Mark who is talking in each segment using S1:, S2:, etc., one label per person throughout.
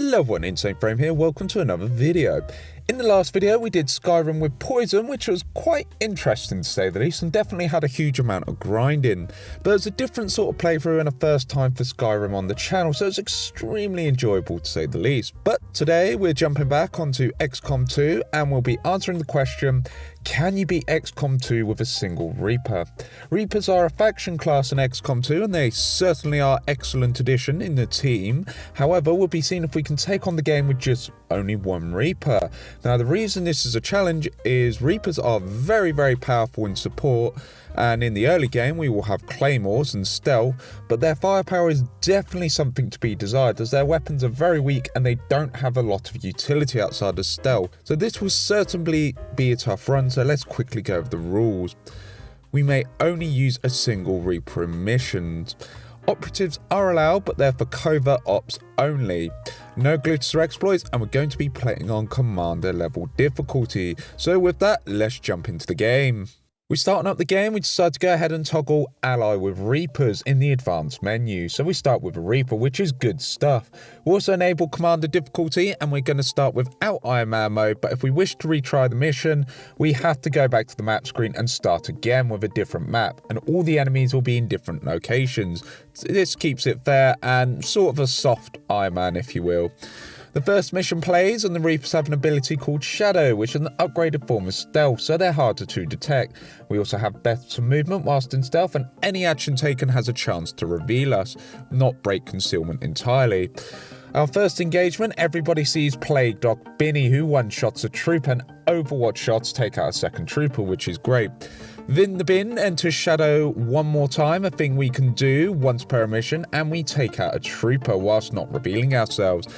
S1: Hello everyone, Insane Frame here, welcome to another video. In the last video we did Skyrim with Poison, which was quite interesting to say the least, and definitely had a huge amount of grinding. But it's a different sort of playthrough and a first time for Skyrim on the channel, so it's extremely enjoyable to say the least. But today we're jumping back onto XCOM 2 and we'll be answering the question, can you beat XCOM 2 with a single Reaper? Reapers are a faction class in XCOM 2 and they certainly are excellent addition in the team. However, we'll be seeing if we can take on the game with just only one Reaper. Now the reason this is a challenge is Reapers are very powerful in support, and in the early game we will have claymores and stealth, but their firepower is definitely something to be desired as their weapons are very weak and they don't have a lot of utility outside of stealth. So this will certainly be a tough run, so let's quickly go over the rules. We may only use a single Reaper in missions. Operatives are allowed, but they're for covert ops only. No glitches or exploits, and we're going to be playing on commander level difficulty. So with that, let's jump into the game. We're starting up the game, we decide to go ahead and toggle ally with Reapers in the advanced menu. So we start with a Reaper, which is good stuff. We also enable commander difficulty and we're going to start without Iron Man mode, but if we wish to retry the mission, we have to go back to the map screen and start again with a different map, and all the enemies will be in different locations. This keeps it fair and sort of a soft Iron Man, if you will. The first mission plays and the Reapers have an ability called Shadow, which is an upgraded form of stealth, so they're harder to detect. We also have better movement whilst in stealth, and any action taken has a chance to reveal us, not break concealment entirely. Our first engagement, everybody sees Plague Dog Binny, who one-shots a trooper, and Overwatch shots take out a second trooper, which is great. Vin the Bin enters Shadow one more time, a thing we can do once per mission, and we take out a trooper whilst not revealing ourselves.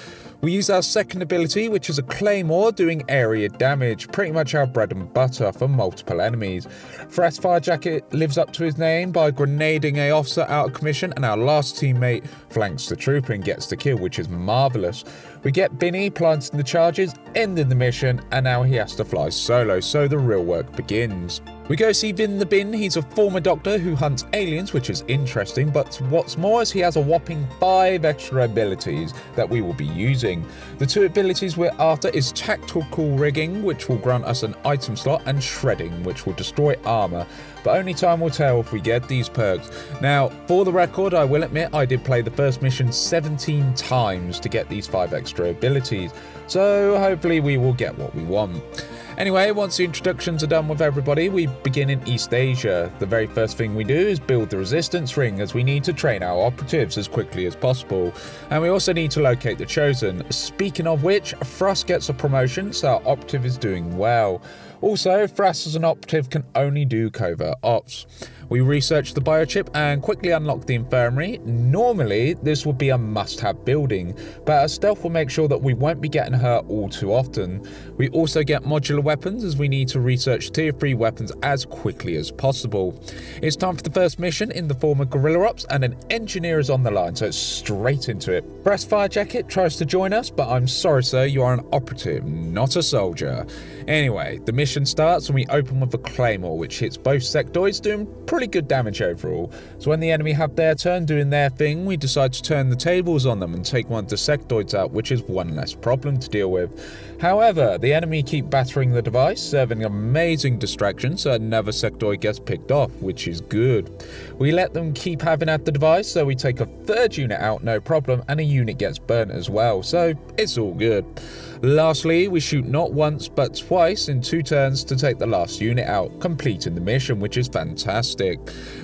S1: We use our second ability, which is a Claymore, doing area damage, pretty much our bread and butter for multiple enemies. Frost Firejacket lives up to his name by grenading a officer out of commission, and our last teammate flanks the trooper and gets the kill, which is marvellous. We get Binny planting the charges, ending the mission, and now he has to fly solo, so the real work begins. We go see Vin the Bin. He's a former doctor who hunts aliens, which is interesting, but what's more is he has a whopping 5 extra abilities that we will be using. The 2 abilities we're after is Tactical Rigging, which will grant us an item slot, and Shredding, which will destroy armor, but only time will tell if we get these perks. Now, for the record, I will admit I did play the first mission 17 times to get these 5 extra abilities, so hopefully we will get what we want. Anyway, once the introductions are done with everybody, we begin in East Asia. The very first thing we do is build the resistance ring, as we need to train our operatives as quickly as possible. And we also need to locate the Chosen. Speaking of which, Frost gets a promotion, so our operative is doing well. Also, Frost as an operative can only do covert ops. We research the biochip and quickly unlock the infirmary. Normally, this would be a must-have building, but our stealth will make sure that we won't be getting hurt all too often. We also get modular weapons, as we need to research tier 3 weapons as quickly as possible. It's time for the first mission in the form of Guerrilla Ops, and an engineer is on the line, so it's straight into it. Frost Firejacket tries to join us, but I'm sorry sir, you are an operative, not a soldier. Anyway, the mission starts and we open with a Claymore, which hits both sectoids, doing pretty good damage overall. So when the enemy have their turn doing their thing, we decide to turn the tables on them and take one of the sectoids out, which is one less problem to deal with. However, the enemy keep battering the device, serving an amazing distraction so another sectoid gets picked off, which is good. We let them keep having at the device, so we take a third unit out no problem, and a unit gets burnt as well, so it's all good. Lastly, we shoot not once but twice in 2 turns to take the last unit out, completing the mission, which is fantastic.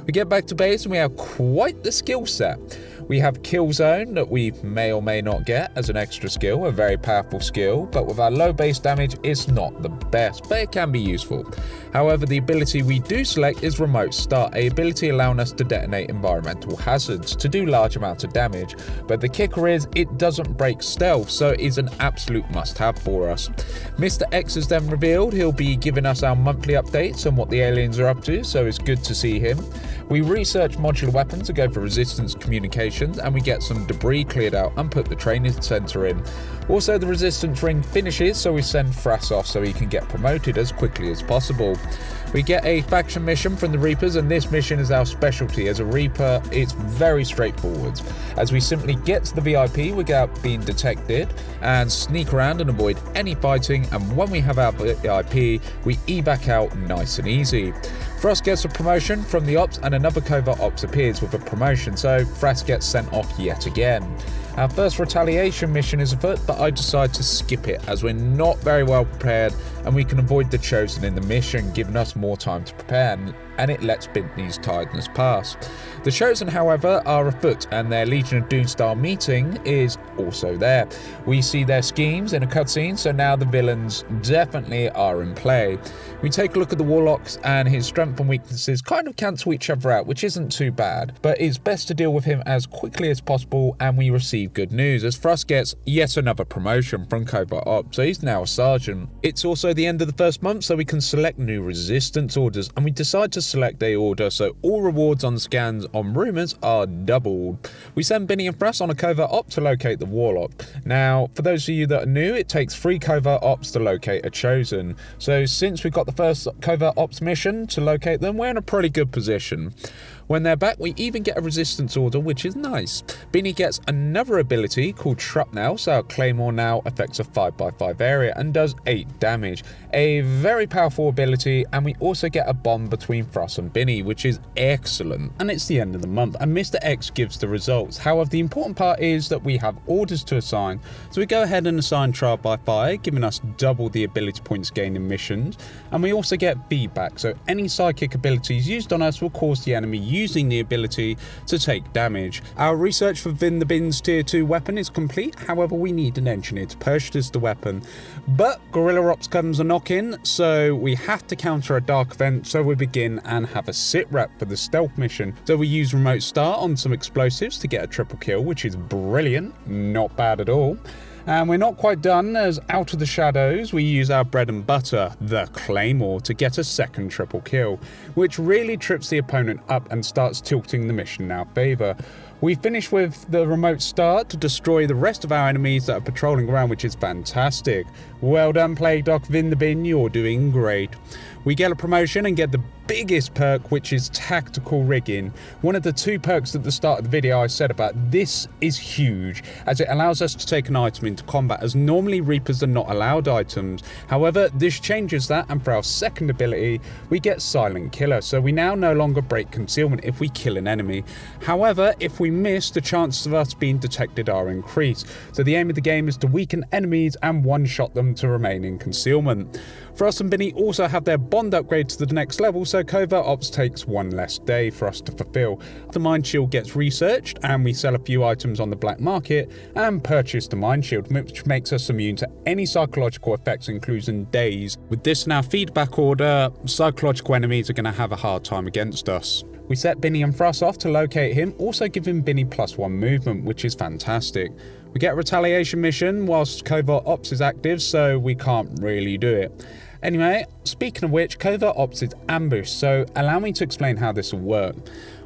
S1: We get back to base and we have quite the skill set. We have Kill Zone that we may or may not get as an extra skill, a very powerful skill, but with our low base damage it's not the best, but it can be useful. However, the ability we do select is Remote Start, a ability allowing us to detonate environmental hazards to do large amounts of damage, but the kicker is it doesn't break stealth, so it is an absolute must-have for us. Mr. X is then revealed. He'll be giving us our monthly updates on what the aliens are up to, so it's good to see him. We research modular weapons to go for resistance communications, and we get some debris cleared out and put the training centre in. Also, the resistance ring finishes, so we send Thras off so he can get promoted as quickly as possible. We get a faction mission from the Reapers, and this mission is our specialty. As a Reaper, it's very straightforward, as we simply get to the VIP without being detected and sneak around and avoid any fighting, and when we have our VIP, we evac out nice and easy. Thras gets a promotion from the ops, and another covert ops appears with a promotion, so Thras gets sent off yet again. Our first retaliation mission is afoot, but I decide to skip it as we're not very well prepared, and we can avoid the Chosen in the mission, giving us more time to prepare, and it lets Bintley's tiredness pass. The Chosen, however, are afoot, and their Legion of Doom style meeting is also there. We see their schemes in a cutscene, so now the villains definitely are in play. We take a look at the Warlocks, and his strength and weaknesses kind of cancel each other out, which isn't too bad, but it's best to deal with him as quickly as possible, and we receive good news as Thras gets yet another promotion from Covert Ops, so he's now a sergeant. It's also the end of the first month, so we can select new resistance orders, and we decide to select a order so all rewards on scans on rumours are doubled. We send Binny and Thras on a Covert Op to locate the Warlock. Now, for those of you that are new, it takes 3 Covert Ops to locate a Chosen, so since we got the first Covert Ops mission to locate them, we're in a pretty good position. When they're back, we even get a resistance order, which is nice. Binny gets another ability called Shrapnel, so our Claymore now affects a 5x5 area and does 8 damage. A very powerful ability, and we also get a bond between Thras and Binny, which is excellent. And it's the end of the month, and Mr. X gives the results. However, the important part is that we have orders to assign, so we go ahead and assign Trial by Fire, giving us double the ability points gained in missions, and we also get feedback, so any psychic abilities used on us will cause the enemy using the ability to take damage. Our research for Vin the Bin's tier 2 weapon is complete, however we need an engineer to purchase the weapon. But Guerrilla Ops comes a knock in, so we have to counter a dark event, so we begin and have a sit rep for the stealth mission. So we use Remote Start on some explosives to get a triple kill, which is brilliant, not bad at all. And we're not quite done, as out of the shadows we use our bread and butter, the Claymore, to get a second triple kill, which really trips the opponent up and starts tilting the mission in our favour. We finish with the Remote Start to destroy the rest of our enemies that are patrolling around, which is fantastic. Well done, Plague Doc Vin the Bin, you're doing great. We get a promotion and get the biggest perk, which is Tactical Rigging. One of the 2 perks at the start of the video I said about. This is huge, as it allows us to take an item into combat, as normally Reapers are not allowed items. However, this changes that, and for our second ability, we get Silent Killer, so we now no longer break concealment if we kill an enemy. However, if we miss, the chances of us being detected are increased, so the aim of the game is to weaken enemies and one-shot them to remain in concealment. Thras and Binny also have their bond upgrade to the next level, so Covert Ops takes 1 less day for us to fulfill. The Mind Shield gets researched, and we sell a few items on the black market and purchase the Mind Shield, which makes us immune to any psychological effects, including daze. With this in our feedback order, psychological enemies are going to have a hard time against us. We set Binny and Thras off to locate him, also giving Binny +1 movement, which is fantastic. We get a retaliation mission whilst Covert Ops is active, so we can't really do it. Anyway, speaking of which, Covert Ops is ambushed, so allow me to explain how this will work.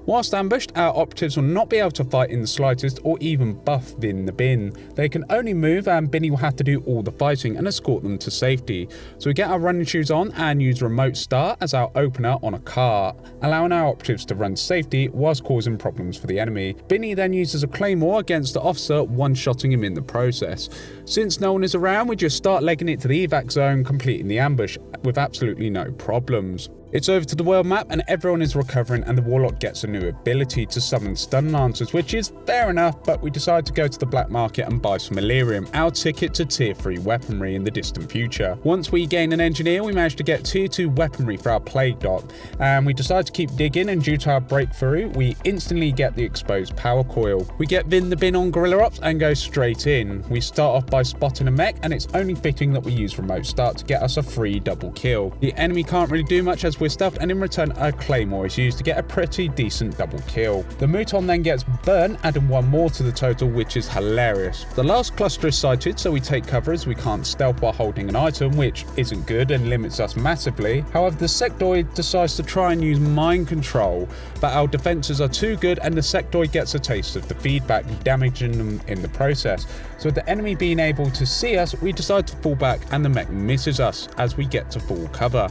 S1: Whilst ambushed, our operatives will not be able to fight in the slightest or even buff Vin the Bin. They can only move, and Binny will have to do all the fighting and escort them to safety. So we get our running shoes on and use Remote Start as our opener on a car, allowing our operatives to run to safety whilst causing problems for the enemy. Binny then uses a Claymore against the officer, one-shotting him in the process. Since no one is around, we just start legging it to the evac zone, completing the ambush with absolutely no problems. It's over to the world map, and everyone is recovering, and the Warlock gets a new ability to summon Stun Lancers, which is fair enough, but we decide to go to the black market and buy some Elerium, our ticket to tier 3 weaponry in the distant future. Once we gain an engineer, we manage to get tier 2 weaponry for our Plague Doc, and we decide to keep digging, and due to our breakthrough, we instantly get the exposed power coil. We get Vin the Bin on Guerrilla Ops and go straight in. We start off by spotting a mech, and it's only fitting that we use Remote Start to get us a free double kill. The enemy can't really do much as
S2: we're stealthed, and in return a claymore is used to get a pretty decent double kill. The Mouton then gets burnt, adding one more to the total, which is hilarious. The last cluster is sighted, so we take cover as we can't stealth while holding an item, which isn't good and limits us massively. However, the sectoid decides to try and use mind control, but our defenses are too good and the sectoid gets a taste of the feedback, damaging them in the process. So with the enemy being able to see us, we decide to fall back and the mech misses us as we get to full cover.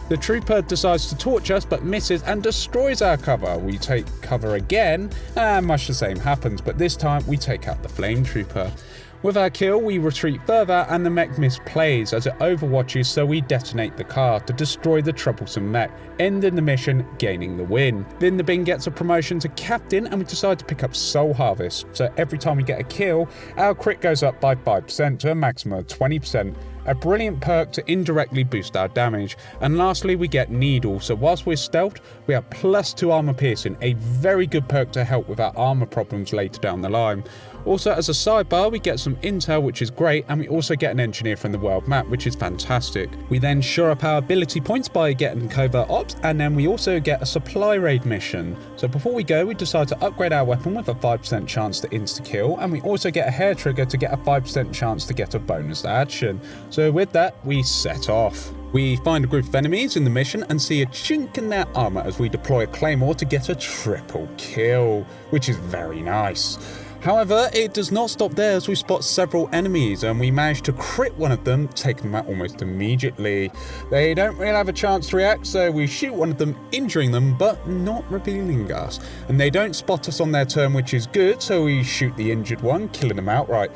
S2: The trooper decides to torch us but misses and destroys our cover. We take cover again and much the same happens, but this time we take out the flame trooper. With our kill, we retreat further and the mech misplays as it overwatches, so we detonate the car to destroy the troublesome mech, ending the mission, gaining the win. Then the bin gets a promotion to captain and we decide to pick up Soul Harvest, so every time we get a kill, our crit goes up by 5% to a maximum of 20%. A brilliant perk to indirectly boost our damage. And lastly, we get Needle, so whilst we're stealthed, we have +2 armor piercing, a very good perk to help with our armor problems later down the line. Also, as a sidebar, we get some intel, which is great, and we also get an engineer from the world map, which is fantastic. We then shore up our ability points by getting covert ops, and then we also get a supply raid mission. So before we go, we decide to upgrade our weapon with a 5% chance to insta-kill, and we also get a hair trigger to get a 5% chance to get a bonus action. So with that, we set off. We find a group of enemies in the mission and see a chink in their armor as we deploy a claymore to get a triple kill, which is very nice. However, it does not stop there as we spot several enemies and we manage to crit one of them, taking them out almost immediately. They don't really have a chance to react, so we shoot one of them, injuring them but not revealing us. And they don't spot us on their turn, which is good, so we shoot the injured one, killing them outright.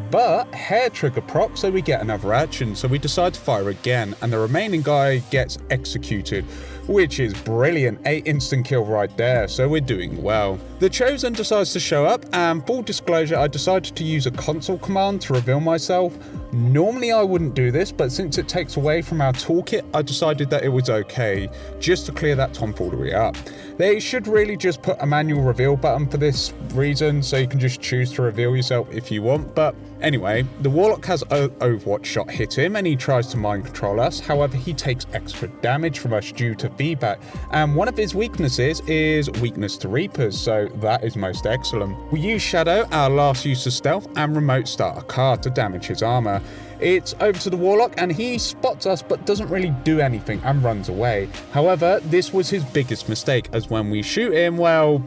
S2: But hair trigger proc, so we get another action, so we decide to fire again and the remaining guy gets executed, which is brilliant. 8 instant kill right there, so we're doing well. The Chosen decides to show up, and full disclosure, I decided to use a console command to reveal myself. Normally I wouldn't do this, but since it takes away from our toolkit, I decided that it was okay, just to clear that tomfoolery up. They should really just put a manual reveal button for this reason, so you can just choose to reveal yourself if you want. But anyway, the Warlock has an Overwatch shot hit him and he tries to mind control us. However, he takes extra damage from us due to feedback, and one of his weaknesses is weakness to Reapers, so that is most excellent. We use Shadow, our last use of stealth, and remote start a car to damage his armor. It's over to the Warlock and he spots us but doesn't really do anything and runs away. However, this was his biggest mistake, as when we shoot him, well,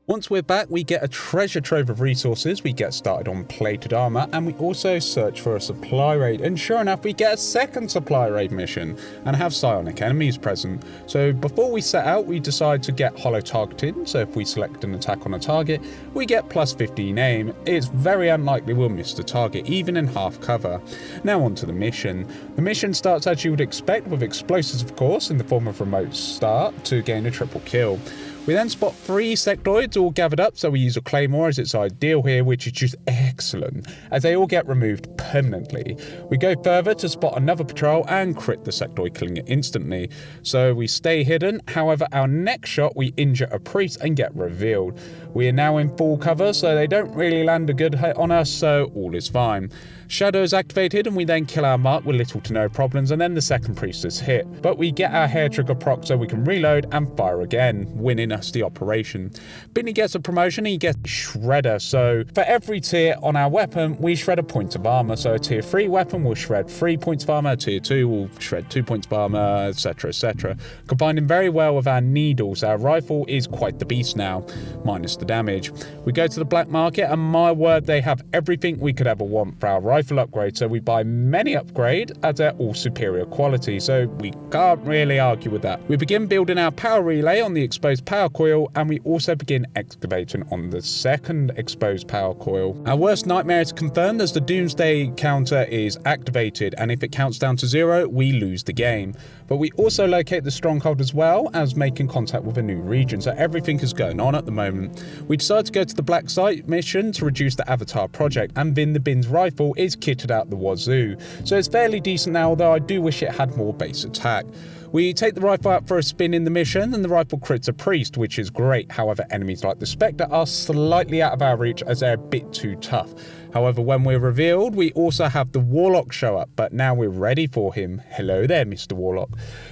S2: once we're back, we get a treasure trove of resources, we get started on plated armor, and we also search for a supply raid, and sure enough we get a second supply raid mission and have psionic enemies present. So before we set out, we decide to get holo targeting, so if we select an attack on a target, we get +15 aim. It's very unlikely we'll miss the target, even in half cover. Now on to the mission. The mission starts as you would expect, with explosives of course, in the form of remote start to gain a triple kill. We then spot 3 sectoids all gathered up, so we use a claymore as it's ideal here, which is just excellent, as they all get removed permanently. We go further to spot another patrol and crit the sectoid, killing it instantly, so we stay hidden. However, our next shot we injure a priest and get revealed. We are now in full cover, so they don't really land a good hit on us, so all is fine. Shadow is activated and we then kill our mark with little to no problems, and then the second priest is hit. But we get our hair trigger proc so we can reload and fire again, winning us the operation. Binny gets a promotion, he gets Shredder, so for every tier on our weapon, we shred a point of armor. So a tier 3 weapon will shred 3 points of armor, tier 2 will shred 2 points of armor, etc, etc. Combining very well with our needles, our rifle is quite the beast now, minus the damage. We go to the black market and my word, they have everything we could ever want for our rifle upgrade, so we buy many upgrade as they're all superior quality, so we can't really argue with that. We begin building our power relay on the exposed power coil, and we also begin excavating on the second exposed power coil. Our worst nightmare is confirmed as the doomsday counter is activated, and if it counts down to 0, we lose the game. But we also locate the stronghold as well as making contact with a new region, so everything is going on at the moment. We decide to go to the black site mission to reduce the avatar project, and then the Bin's rifle is kitted out the wazoo, so it's fairly decent now, although I do wish it had more base attack. We take the rifle out for a spin in the mission and the rifle crits a priest, which is great. However, enemies like the Spectre are slightly out of our reach as they're a bit too tough. However, when we're revealed, we also have the Warlock show up, but now we're ready for him. Hello there, Mr. Warlock.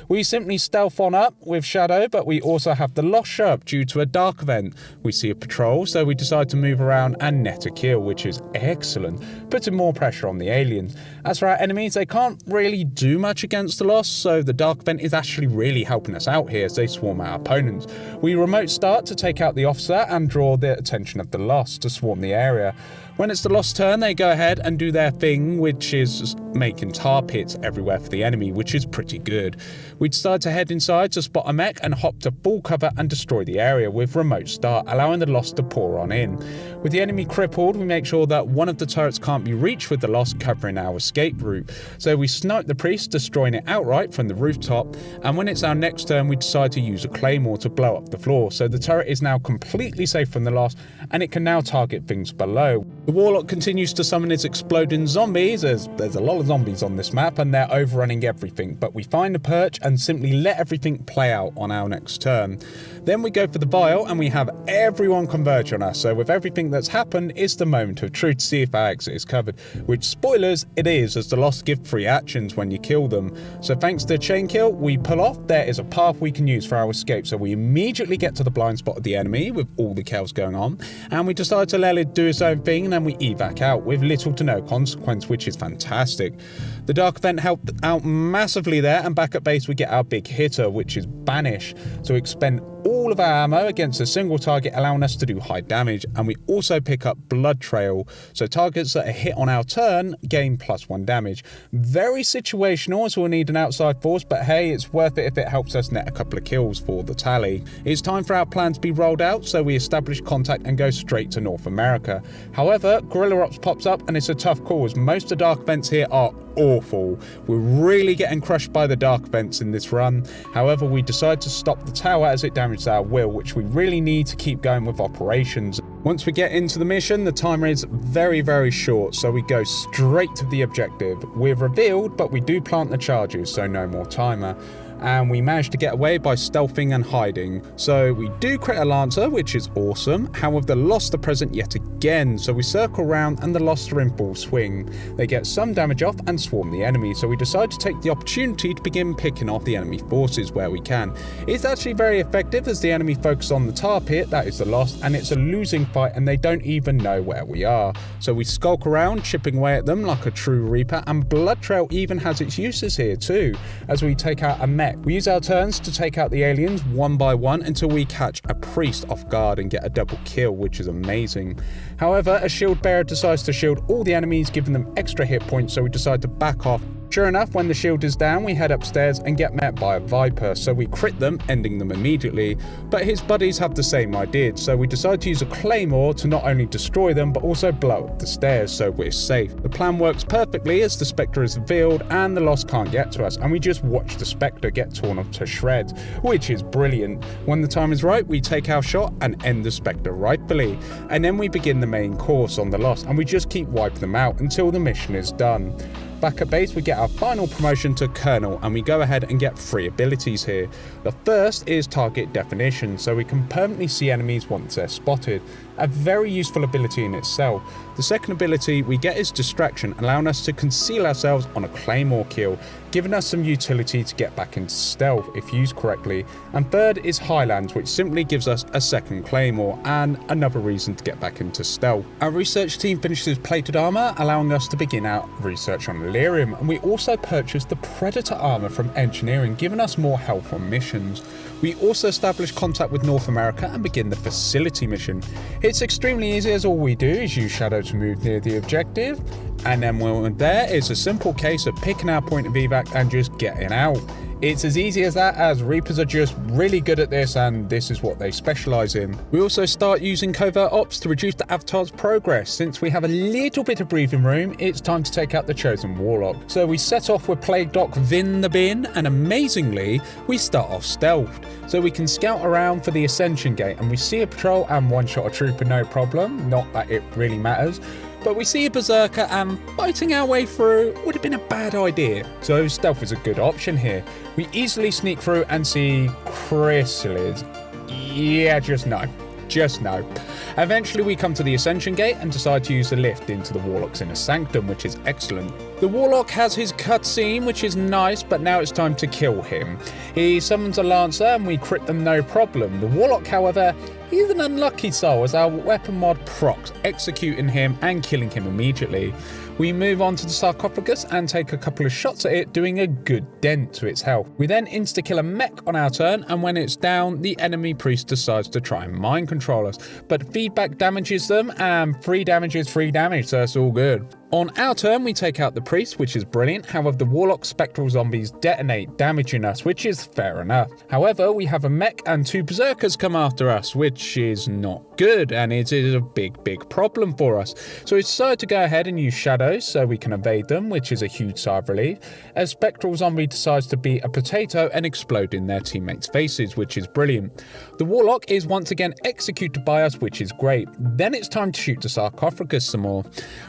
S2: We simply stealth on up with Shadow, but we also have the Lost show up due to a dark event. We see a patrol, so we decide to move around and net a kill, which is excellent, putting more pressure on the aliens. As for our enemies, they can't really do much against the Lost, so the dark event is actually really helping us out here as they swarm our opponents. We remote start to take out the officer and draw the attention of the Lost to swarm the area. When it's the Lost turn, they go ahead and do their thing, which is making tar pits everywhere for the enemy, which is pretty good. We decide to head inside to spot a mech and hop to full cover and destroy the area with remote start, allowing the Lost to pour on in. With the enemy crippled, we make sure that one of the turrets can't be reached with the Lost covering our escape route. So we snipe the priest, destroying it outright from the rooftop, and when it's our next turn, we decide to use a claymore to blow up the floor. So the turret is now completely safe from the Lost, and it can now target things below. The Warlock continues to summon his exploding zombies, as there's a lot of zombies on this map and they're overrunning everything, but we find a perch and simply let everything play out on our next turn. Then we go for the vial and we have everyone converge on us, so with everything that's happened, it's the moment of truth to see if our exit is covered, which, spoilers, it is, as the Lost give free actions when you kill them. So thanks to chain kill, we pull off. There is a path we can use for our escape, so we immediately get to the blind spot of the enemy with all the kills going on, and we decide to let it do its own thing, and then we evac out with little to no consequence, which is fantastic. The dark event helped out massively there, and back at base we get our big hitter, which is Banish, so we expend all of our ammo against a single target, allowing us to do high damage, and we also pick up Blood Trail, so targets that are hit on our turn gain +1 damage. Very situational, as we'll need an outside force, but hey, it's worth it if it helps us net a couple of kills for the tally. It's time for our plan to be rolled out, so we establish contact and go straight to North America. However, Guerrilla Ops pops up and it's a tough call, as most of the dark events here are awful. We're really getting crushed by the dark events in this run. However, we decide to stop the tower as it damages our will, which we really need to keep going with operations. Once we get into the mission, the timer is very short, so we go straight to the objective. We're revealed, but we do plant the charges, so no more timer. And we managed to get away by stealthing and hiding. So we do crit a Lancer, which is awesome. However, the Lost are present yet again, so we circle around and the Lost are in full swing. They get some damage off and swarm the enemy, so we decide to take the opportunity to begin picking off the enemy forces where we can. It's actually very effective, as the enemy focus on the tar pit, that is the Lost, and it's a losing fight and they don't even know where we are. So we skulk around, chipping away at them like a true Reaper, and Blood Trail even has its uses here too, as we take out a mech. We use our turns to take out the aliens one by one until we catch a priest off guard and get a double kill, which is amazing. However, a shield bearer decides to shield all the enemies, giving them extra hit points, so we decide to back off. Sure enough, when the shield is down, we head upstairs and get met by a Viper, so we crit them, ending them immediately. But his buddies have the same idea, so we decide to use a claymore to not only destroy them, but also blow up the stairs, so we're safe. The plan works perfectly as the Spectre is revealed and the Lost can't get to us, and we just watch the Spectre get torn up to shreds, which is brilliant. When the time is right, we take our shot and end the Spectre rightfully, and then we begin the main course on the Lost, and we just keep wiping them out until the mission is done. Back at base, we get our final promotion to Colonel, and we go ahead and get 3 abilities here. The first is Target Definition, so we can permanently see enemies once they're spotted. A very useful ability in itself. The second ability we get is Distraction, allowing us to conceal ourselves on a Claymore kill, giving us some utility to get back into stealth if used correctly. And third is Highlands, which simply gives us a second Claymore and another reason to get back into stealth. Our research team finishes Plated Armor, allowing us to begin our research on Elerium, and we also purchased the Predator Armor from Engineering, giving us more health on missions. We also establish contact with North America and begin the facility mission. It's extremely easy, as all we do is use Shadow to move near the objective, and then when we're there, it's a simple case of picking our point of evac and just getting out. It's as easy as that, as Reapers are just really good at this, and this is what they specialise in. We also start using Covert Ops to reduce the Avatar's progress. Since we have a little bit of breathing room, it's time to take out the Chosen Warlock. So we set off with Plague Doc Vin the Bin, and amazingly, we start off stealthed. So we can scout around for the Ascension Gate, and we see a patrol and one-shot a trooper no problem, not that it really matters. But we see a Berserker, and fighting our way through would have been a bad idea. So stealth is a good option here. We easily sneak through and see Chrysalids. Yeah, just no. just no. Eventually we come to the Ascension Gate and decide to use the lift into the Warlock's inner sanctum, which is excellent. The Warlock has his cutscene, which is nice, but now it's time to kill him. He summons a Lancer and we crit them no problem. The Warlock, however, he's an unlucky soul as our weapon mod procs, executing him and killing him immediately. We move on to the sarcophagus and take a couple of shots at it, doing a good dent to its health. We then insta-kill a mech on our turn, and when it's down, the enemy priest decides to try and mind control us. But feedback damages them, and free damage is free damage, so it's all good. On our turn, we take out the priest, which is brilliant. However, the Warlock spectral zombies detonate, damaging us, which is fair enough. However, we have a mech and 2 berserkers come after us, which is not good, and it is a big problem for us. So we decide to go ahead and use shadows so we can evade them, which is a huge sigh of relief. A spectral zombie decides to be a potato and explode in their teammates' faces, which is brilliant. The Warlock is once again executed by us, which is great. Then it's time to shoot the sarcophagus some more.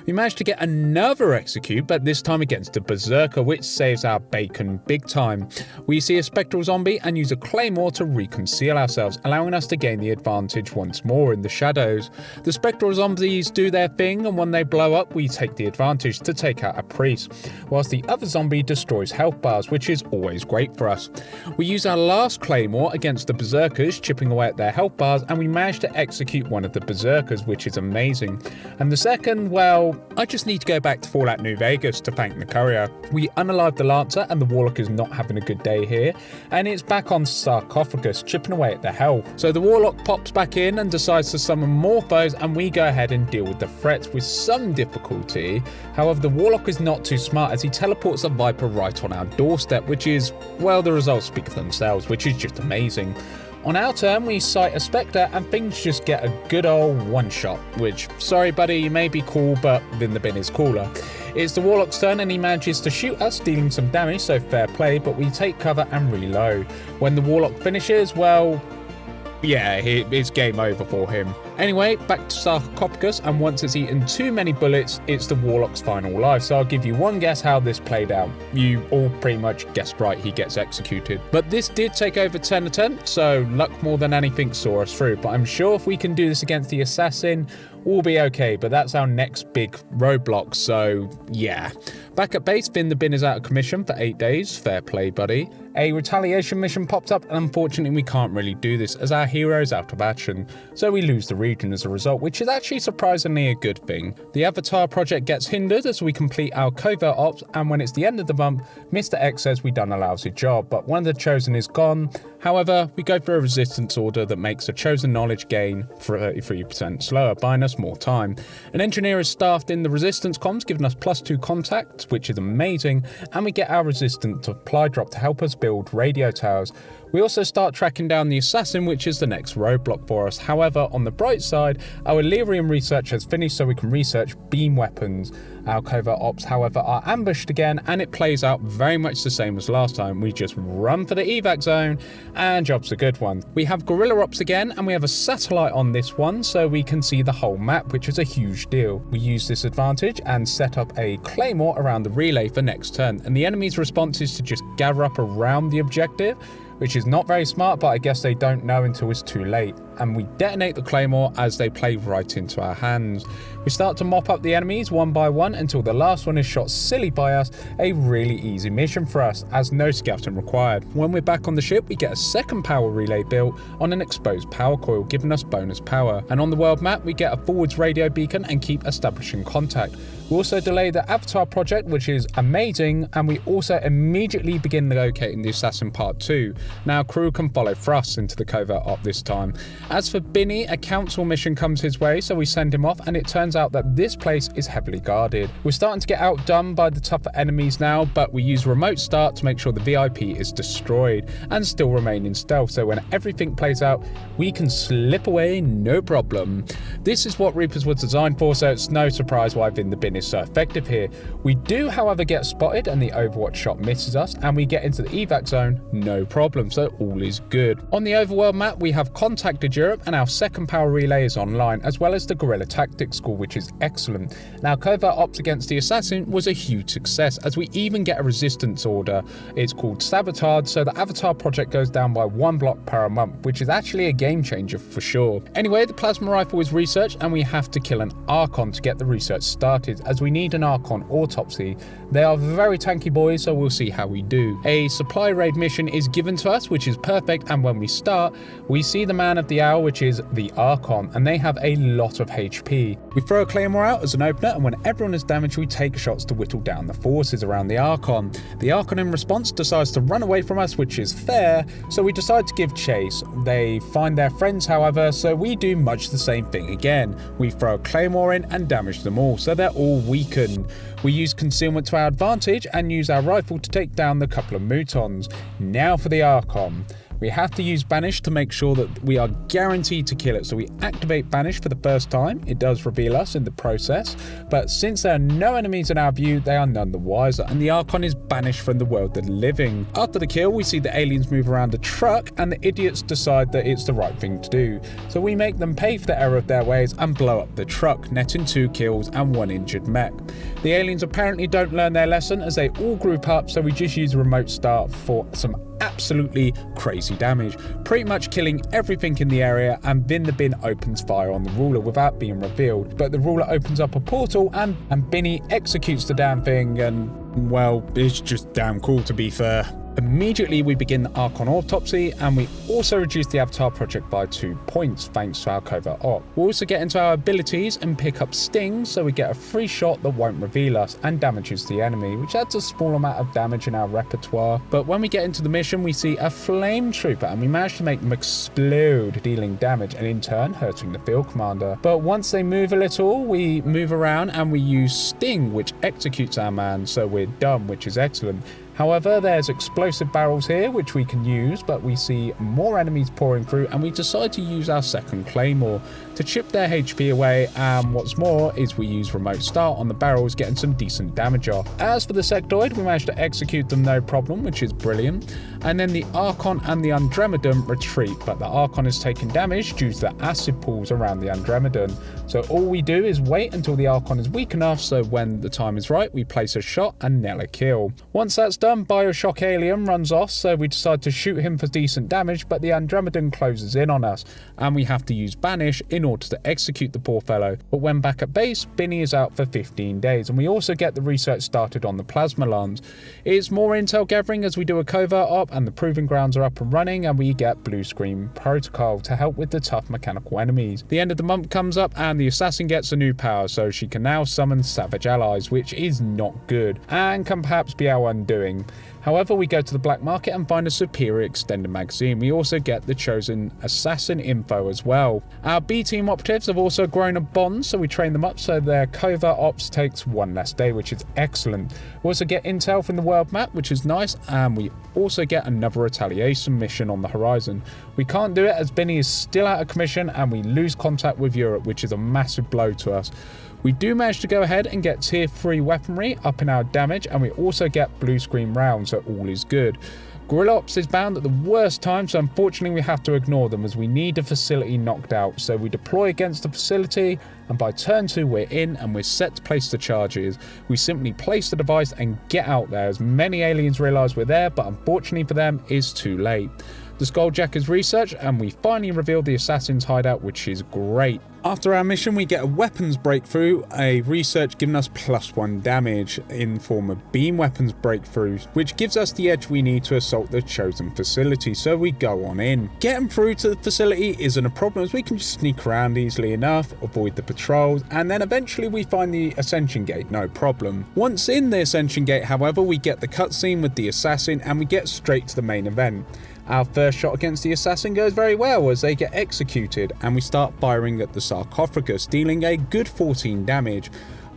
S2: We manage to get another execute, but this time against the berserker, which saves our bacon big time. We see a spectral zombie and use a claymore to reconceal ourselves, allowing us to gain the advantage once more in the shadows. The spectral zombies do their thing, and when they blow up, we take the advantage to take out a priest, whilst the other zombie destroys health bars, which is always great for us. We use our last claymore against the berserkers, chipping away at their health bars, and we manage to execute one of the berserkers, which is amazing. And the second, well, I just need to go back to Fallout New Vegas to thank the courier. We unalive the Lancer, and the Warlock is not having a good day here, and it's back on sarcophagus, chipping away at the health. So the Warlock pops back in and decides to summon more foes, and we go ahead and deal with the threats with some difficulty. However, the Warlock is not too smart as he teleports a Viper right on our doorstep, which is, well, the results speak for themselves, which is just amazing. On our turn, we sight a Spectre and things just get a good old one-shot, which, sorry buddy, you may be cool, but then the bin is cooler. It's the Warlock's turn and he manages to shoot us, dealing some damage, so fair play, but we take cover and reload. When the Warlock finishes, well, yeah, it's game over for him. Anyway, back to sarcophagus, and once it's eaten too many bullets, it's the Warlock's final life. So I'll give you one guess how this played out. You all pretty much guessed right, he gets executed. But this did take over 10 attempts, so luck more than anything saw us through. But I'm sure if we can do this against the assassin, we'll be okay. But that's our next big roadblock, so yeah. Back at base, Finn the Bin is out of commission for 8 days. Fair play, buddy. A retaliation mission popped up, and unfortunately we can't really do this as our hero is out of action. So we lose the region as a result, which is actually surprisingly a good thing. The Avatar project gets hindered as we complete our covert ops, and when it's the end of the month, Mr. X says we done a lousy job, but one of the chosen is gone. However, we go for a resistance order that makes a chosen knowledge gain 33% slower, buying us more time. An engineer is staffed in the resistance comms, giving us +2 contacts, which is amazing, and we get our resistant supply drop to help us build radio towers. We also start tracking down the assassin, which is the next roadblock for us. However, on the bright side, our Elerium research has finished so we can research beam weapons. Our covert ops, however, are ambushed again, and it plays out very much the same as last time. We just run for the evac zone, and job's a good one. We have guerrilla ops again, and we have a satellite on this one, so we can see the whole map, which is a huge deal. We use this advantage and set up a claymore around the relay for next turn, and the enemy's response is to just gather up around the objective, which is not very smart, but I guess they don't know until it's too late. And we detonate the claymore as they play right into our hands. We start to mop up the enemies one by one until the last one is shot silly by us, a really easy mission for us, as no scouting required. When we're back on the ship, we get a second power relay built on an exposed power coil, giving us bonus power. And on the world map, we get a forwards radio beacon and keep establishing contact. We also delay the Avatar project, which is amazing, and we also immediately begin locating the Assassin Part 2. Now crew can follow Frost into the covert op this time. As for Binny, a council mission comes his way, so we send him off, and it turns out that this place is heavily guarded. We're starting to get outdone by the tougher enemies now, but we use remote start to make sure the VIP is destroyed and still remain in stealth, so when everything plays out, we can slip away no problem. This is what Reapers was designed for, so it's no surprise why Vin the Bin is so effective here. We do, however, get spotted and the Overwatch shot misses us, and we get into the evac zone no problem, so all is good. On the overworld map, we have contact Europe, and our second power relay is online, as well as the Guerrilla Tactics School, which is excellent. Now, covert ops against the assassin was a huge success, as we even get a resistance order. It's called Sabotage, so the Avatar project goes down by 1 block per month, which is actually a game changer for sure. Anyway, the plasma rifle is researched, and we have to kill an Archon to get the research started, as we need an Archon autopsy. They are very tanky boys, so we'll see how we do. A supply raid mission is given to us, which is perfect, and when we start, we see the man of the hour, which is the Archon, and they have a lot of HP. We throw a Claymore out as an opener, and when everyone is damaged, we take shots to whittle down the forces around the Archon. The Archon in response decides to run away from us, which is fair, so we decide to give chase. They find their friends, however, so we do much the same thing again. We throw a Claymore in and damage them all, so they're all weakened. We use concealment to our advantage and use our rifle to take down the couple of Mutons. Now for the Archon. We have to use Banish to make sure that we are guaranteed to kill it. So we activate Banish for the first time. It does reveal us in the process, but since there are no enemies in our view, they are none the wiser, and the Archon is banished from the world of the living. After the kill, we see the aliens move around a truck, and the idiots decide that it's the right thing to do. So we make them pay for the error of their ways and blow up the truck, netting 2 kills and 1 injured mech. The aliens apparently don't learn their lesson, as they all group up, so we just use a remote start for some absolutely crazy damage, pretty much killing everything in the area, and then the bin opens fire on the ruler without being revealed. But the ruler opens up a portal and Binny executes the damn thing, and well, it's just damn cool to be fair. Immediately we begin the Archon autopsy, and we also reduce the Avatar project by 2 points thanks to our covert op. We also get into our abilities and pick up stings, so we get a free shot that won't reveal us and damages the enemy, which adds a small amount of damage in our repertoire. But when we get into the mission, we see a flame trooper, and we manage to make them explode, dealing damage and in turn hurting the field commander. But once they move a little, we move around and we use sting, which executes our man, so we're done, which is excellent. However, there's explosive barrels here which we can use, but we see more enemies pouring through, and we decide to use our second Claymore to chip their HP away, and what's more is we use remote start on the barrels, getting some decent damage off. As for the sectoid, we managed to execute them no problem, which is brilliant, and then the Archon and the Andromedon retreat, but the Archon is taking damage due to the acid pools around the Andromedon. So all we do is wait until the Archon is weak enough, so when the time is right, we place a shot and nail a kill. Once that's done, Bioshock Alien runs off, so we decide to shoot him for decent damage, but the Andromedon closes in on us, and we have to use Banish in order to execute the poor fellow. But when back at base, Binny is out for 15 days, and we also get the research started on the plasma lands. It's more intel gathering as we do a covert op, and the proving grounds are up and running, and we get Blue Screen Protocol to help with the tough mechanical enemies. The end of the month comes up, and the assassin gets a new power, so she can now summon savage allies, which is not good, and can perhaps be our undoing. However, we go to the black market and find a superior extended magazine. We also get the chosen assassin info as well. Our B team operatives have also grown a bond, so we train them up so their covert ops takes 1 less day, which is excellent. We also get intel from the world map, which is nice, and we also get another retaliation mission on the horizon. We can't do it as Binny is still out of commission, and we lose contact with Europe, which is a massive blow to us. We do manage to go ahead and get tier 3 weaponry up in our damage, and we also get blue screen rounds, so all is good. Guerrilla Ops is bound at the worst time, so unfortunately we have to ignore them as we need the facility knocked out. So we deploy against the facility, and by turn 2 we're in and we're set to place the charges. We simply place the device and get out there as many aliens realise we're there, but unfortunately for them it's too late. The Skulljack is researched, and we finally reveal the assassin's hideout, which is great. After our mission, we get a weapons breakthrough, a research giving us +1 damage in form of beam weapons breakthroughs, which gives us the edge we need to assault the chosen facility, so we go on in. Getting through to the facility isn't a problem as we can just sneak around easily enough, avoid the patrols, and then eventually we find the Ascension Gate, no problem. Once in the Ascension Gate, however, we get the cutscene with the assassin and we get straight to the main event. Our first shot against the assassin goes very well as they get executed, and we start firing at the sarcophagus, dealing a good 14 damage.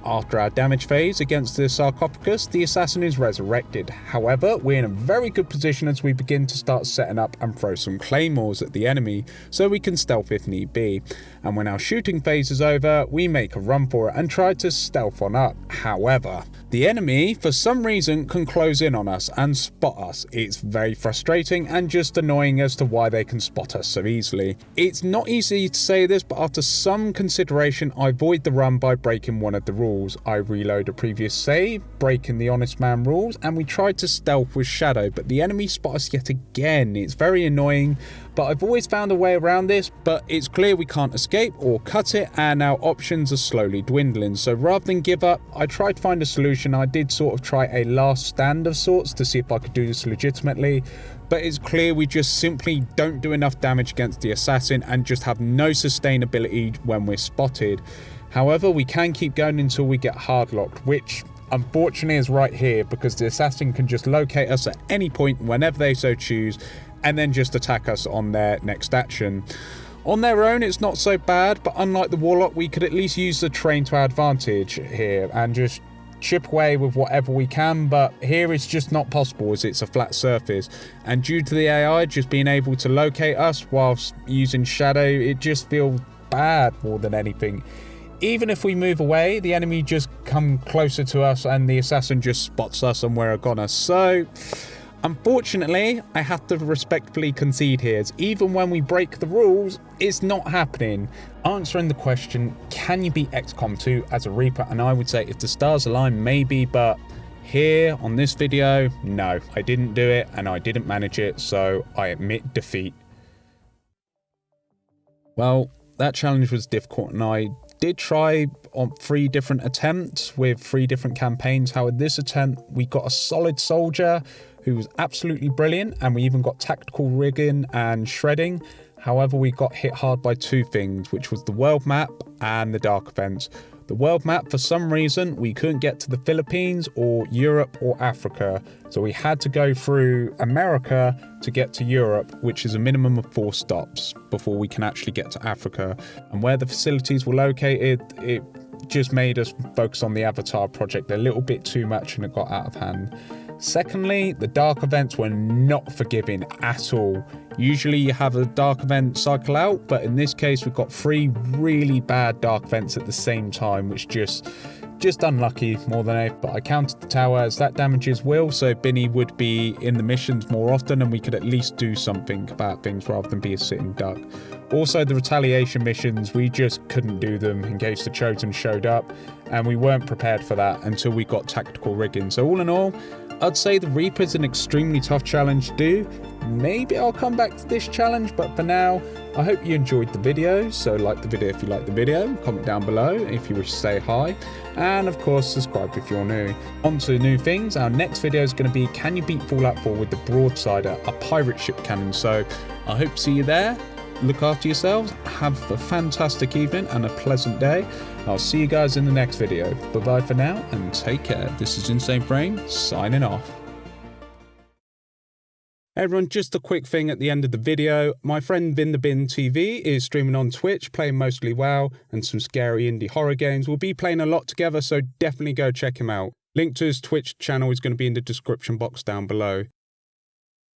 S2: After our damage phase against the sarcophagus, the assassin is resurrected. However, we're in a very good position as we begin to start setting up and throw some claymores at the enemy so we can stealth if need be. And when our shooting phase is over, we make a run for it and try to stealth on up. However, The enemy, for some reason, can close in on us and spot us. It's very frustrating and just annoying as to why they can spot us so easily. It's not easy to say this, but after some consideration, I avoid the run by breaking one of the rules. I reload a previous save, breaking the honest man rules, and we tried to stealth with Shadow, but the enemy spot us yet again. It's very annoying, but I've always found a way around this, but it's clear we can't escape or cut it, and our options are slowly dwindling. So rather than give up, I tried to find a solution. I did sort of try a last stand of sorts to see if I could do this legitimately, but it's clear we just simply don't do enough damage against the assassin and just have no sustainability when we're spotted. However, we can keep going until we get hard locked, which unfortunately is right here, because the assassin can just locate us at any point whenever they so choose and then just attack us on their next action. On their own, it's not so bad, but unlike the Warlock, we could at least use the terrain to our advantage here and just chip away with whatever we can, but here it's just not possible as it's a flat surface, and due to the AI just being able to locate us whilst using Shadow, it just feels bad more than anything. Even if we move away, the enemy just come closer to us and the assassin just spots us and we're a goner. So unfortunately, I have to respectfully concede here, as even when we break the rules, it's not happening. Answering the question, can you beat XCOM 2 as a Reaper? And I would say if the stars align, maybe, but here on this video, no, I didn't do it and I didn't manage it, so I admit defeat. Well, that challenge was difficult and I did try on 3 different attempts with 3 different campaigns. However, this attempt, we got a solid soldier who was absolutely brilliant, and we even got tactical rigging and shredding. However, we got hit hard by 2 things, which was the world map and the dark events. The world map, for some reason, we couldn't get to the Philippines or Europe or Africa, so we had to go through America to get to Europe, which is a minimum of 4 stops before we can actually get to Africa. And where the facilities were located, it just made us focus on the Avatar project a little bit too much and it got out of hand. Secondly, the dark events were not forgiving at all. Usually you have a dark event cycle out, but in this case we've got 3 really bad dark events at the same time, which just unlucky more than anything. But I counted the tower as that damages Will, so Binny would be in the missions more often and we could at least do something about things rather than be a sitting duck. Also, the retaliation missions, we just couldn't do them in case the Chosen showed up, and we weren't prepared for that until we got tactical rigging. So all in all, I'd say the Reaper is an extremely tough challenge to do. Maybe I'll come back to this challenge, but for now, I hope you enjoyed the video. So like the video if you like the video, comment down below if you wish to say hi, and of course subscribe if you're new. On to new things, our next video is going to be, can you beat Fallout 4 with the Broadsider, a pirate ship cannon? So I hope to see you there. Look after yourselves, have a fantastic evening and a pleasant day. I'll see you guys in the next video. Bye bye for now and take care. This is Insane Frame signing off. Hey everyone, just a quick thing at the end of the video. My friend Vin the Bin TV is streaming on Twitch, playing mostly WoW and some scary indie horror games. We'll be playing a lot together, so definitely go check him out. Link to his Twitch channel is going to be in the description box down below.